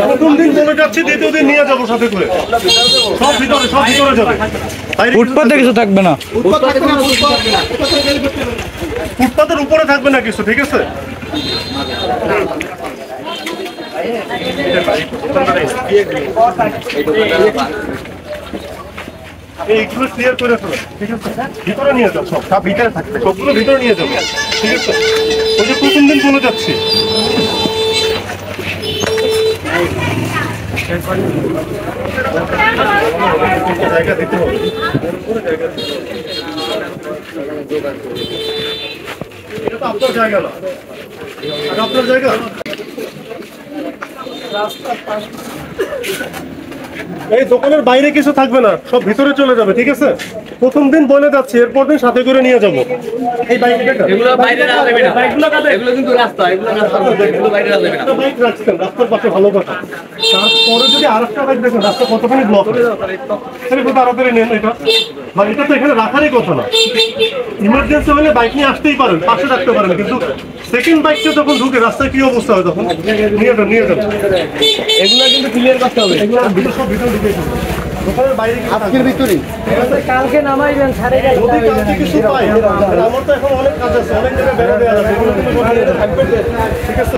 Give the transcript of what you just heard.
প্রথম দিন বলে যাচ্ছি, দ্বিতীয় দিন নিয়ে যাবো সাথে করে। সব ভিতরে যাবে। ফুটপাতে কিছু থাকবে না, ফুটপাতের উপরে থাকবে না কিছু, ঠিক আছে? এইগুলো ক্লিয়ার করে ফেলো, ঠিক আছে? ভিতরে নিয়ে যাও, সব ভিতরে থাকবে, সবগুলো ভিতরে নিয়ে যাবো, ঠিক আছে? ওই যে প্রথম দিন বলে যাচ্ছি। জায়গা দিতে হবে, এটা তো আপনার জায়গা না, আপনার জায়গা। এই দোকানের বাইরে কিছু থাকবে না, সব ভিতরে চলে যাবে, ঠিক আছে? প্রথম দিন বলে যাচ্ছি, এরপর দিন সাথে করে নিয়ে যাবো। এই বাইক রাখছেন রাস্তার পাশে, ভালো কথা। তারপরে যদি আরেকটা বাইক দেখেন রাস্তা কতখানি ব্লক, তাড়াতাড়ি নেন এটা। বা এটা তো এখানে রাখারই কথা না, ইমার্জেন্সি হলে বাইক নিয়ে আসতেই পারেন, পাশে রাখতে পারেন, কিন্তু সেকেন্ড বাইকটা যখন ঢুকে রাস্তায় কি অবস্থা হয় তখন? নিয়ে যান। এগুলো কিন্তু ক্লিয়ার করতে হবে। সব ভিতরে ঢুকে দোকানের বাইরে আজকের ভিতরে কালকে নামাইবেন, ছাড়ে যদি কালকে কিছু পাই, আমার তো এখন অনেক কাজ আছে, অনেক জায়গায় বেড়া দেওয়া আছে, ঠিক আছে?